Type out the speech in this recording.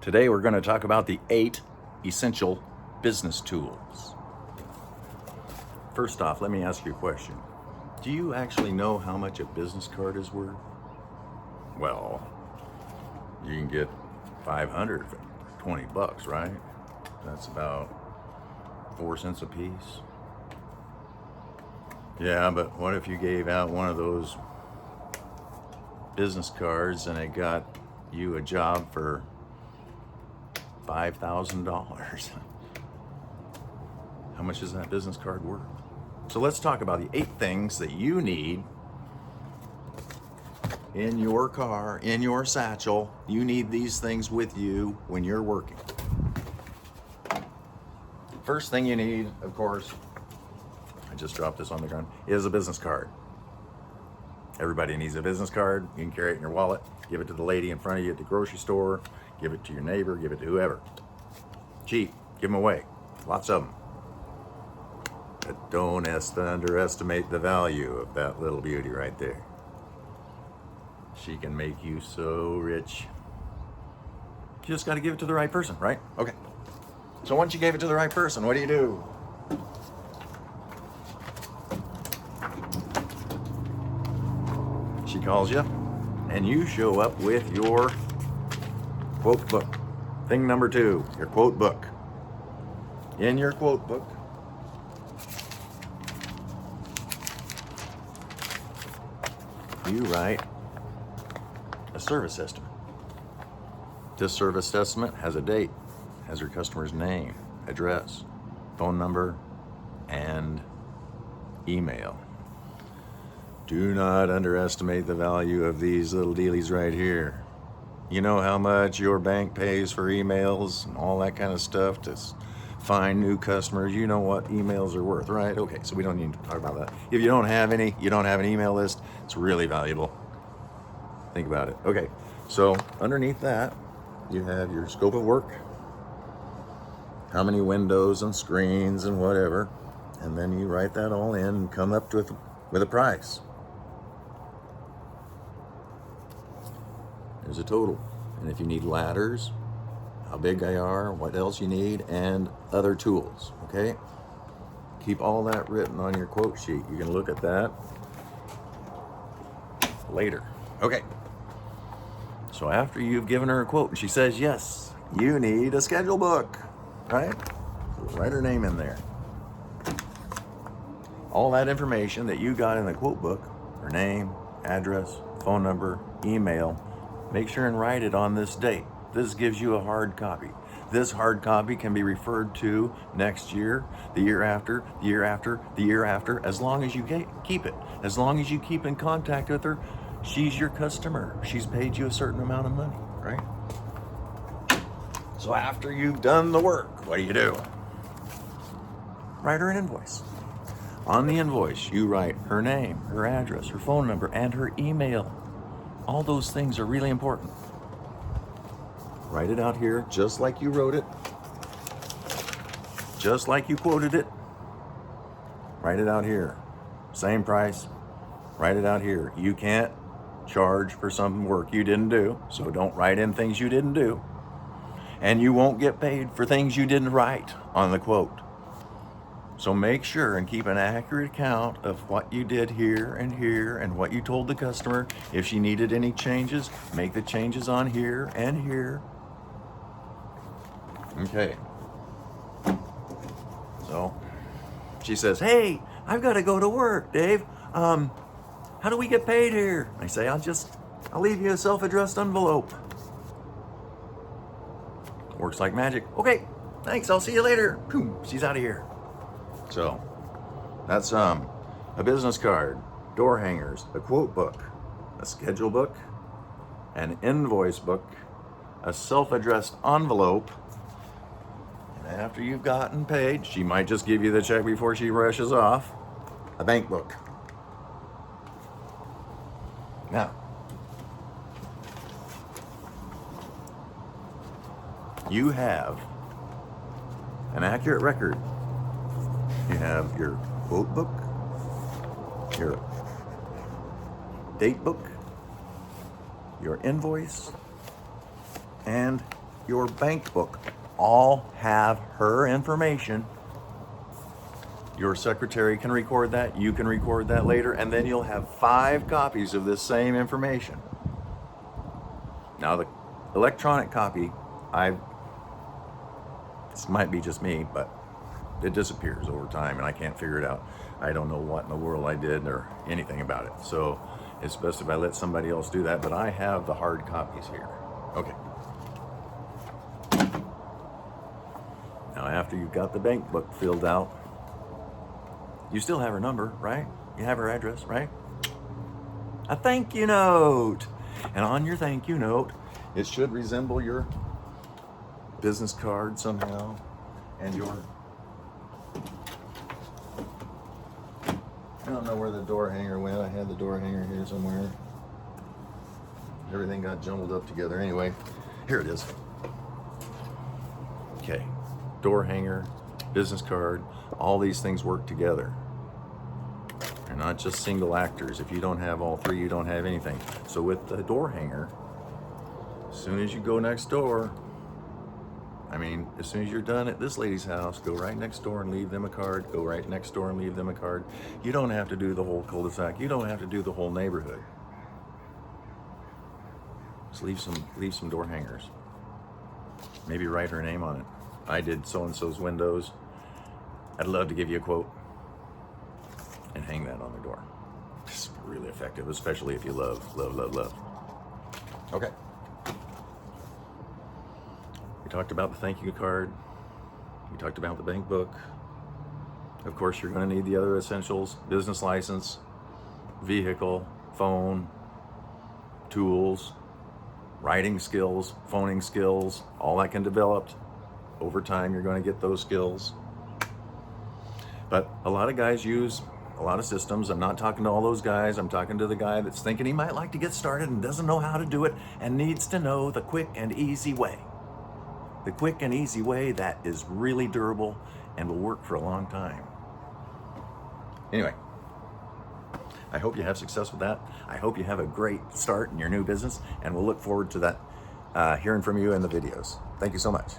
Today we're going to talk about the 8 essential business tools. First off, let me ask you a question. Do you actually know how much a business card is worth? Well, you can get 500 for 20 bucks, right? That's about 4 cents a piece. Yeah, but what if you gave out one of those business cards and it got you a job for $5,000? How much is that business card worth? So let's talk about the 8 things that you need in your car, in your satchel. You need these things with you when you're working. First thing you need, of course, I just dropped this on the ground, is a business card. Everybody needs a business card. You can carry it in your wallet, give it to the lady in front of you at the grocery store, give it to your neighbor, give it to whoever. Cheap, give them away, lots of them. But don't underestimate the value of that little beauty right there. She can make you so rich. You just got to give it to the right person, right? Okay. So once you gave it to the right person, what do? She calls you, and you show up with your quote book. Thing number 2, your quote book. In your quote book, you write a service estimate. This service estimate has a date, has your customer's name, address, phone number, and email. Do not underestimate the value of these little dealies right here. You know how much your bank pays for emails and all that kind of stuff to find new customers. You know what emails are worth, right? Okay, so we don't need to talk about that. If you don't have any, you don't have an email list, it's really valuable. Think about it. Okay, so underneath that, you have your scope of work, how many windows and screens and whatever, and then you write that all in and come up with a price. There's a total. And if you need ladders, how big they are, what else you need, and other tools, okay? Keep all that written on your quote sheet. You can look at that later. Okay. So after you've given her a quote and she says yes, you need a schedule book, right? So write her name in there. All that information that you got in the quote book, her name, address, phone number, email, make sure and write it on this date. This gives you a hard copy. This hard copy can be referred to next year, the year after, the year after, the year after, as long as you keep it. As long as you keep in contact with her, she's your customer. She's paid you a certain amount of money, right? So after you've done the work, what do? Write her an invoice. On the invoice, you write her name, her address, her phone number, and her email. All those things are really important. Write it out here just like you wrote it, just like you quoted it. Write it out here. Same price. Write it out here. You can't charge for some work you didn't do, so don't write in things you didn't do. And you won't get paid for things you didn't write on the quote. So make sure and keep an accurate count of what you did here and what you told the customer. If she needed any changes, make the changes on here and here. Okay. So she says, hey, I've got to go to work, Dave. How do we get paid here? I say, I'll leave you a self-addressed envelope. Works like magic. Okay, thanks, I'll see you later. Boom, she's out of here. So that's a business card, door hangers, a quote book, a schedule book, an invoice book, a self-addressed envelope, and after you've gotten paid, she might just give you the check before she rushes off, a bank book. Now, you have an accurate record. You have your quote book, your date book, your invoice, and your bank book all have her information. Your secretary can record that, you can record that later, and then you'll have 5 copies of this same information. Now the electronic copy, this might be just me, but it disappears over time and I can't figure it out. I don't know what in the world I did or anything about it. So it's best if I let somebody else do that, but I have the hard copies here. Okay. Now after you've got the bank book filled out, you still have her number, right? You have her address, right? A thank you note. And on your thank you note, it should resemble your business card somehow and your, I don't know where the door hanger went. I had the door hanger here somewhere. Everything got jumbled up together. Anyway, here it is. Okay, door hanger, business card, all these things work together. They're not just single actors. If you don't have all 3, you don't have anything. So with the door hanger, as soon as you go next door, as soon as you're done at this lady's house, go right next door and leave them a card. Go right next door and leave them a card. You don't have to do the whole cul-de-sac. You don't have to do the whole neighborhood. Just leave some door hangers. Maybe write her name on it. I did so-and-so's windows. I'd love to give you a quote and hang that on the door. It's really effective, especially if you love. Okay. We talked about the thank you card. We talked about the bank book. Of course, you're going to need the other essentials: business license, vehicle, phone, tools, writing skills, phoning skills, all that can develop. Over time, you're going to get those skills. But a lot of guys use a lot of systems. I'm not talking to all those guys. I'm talking to the guy that's thinking he might like to get started and doesn't know how to do it and needs to know the quick and easy way. The quick and easy way that is really durable and will work for a long time. Anyway, I hope you have success with that. I hope you have a great start in your new business, and we'll look forward to that, hearing from you in the videos. Thank you so much.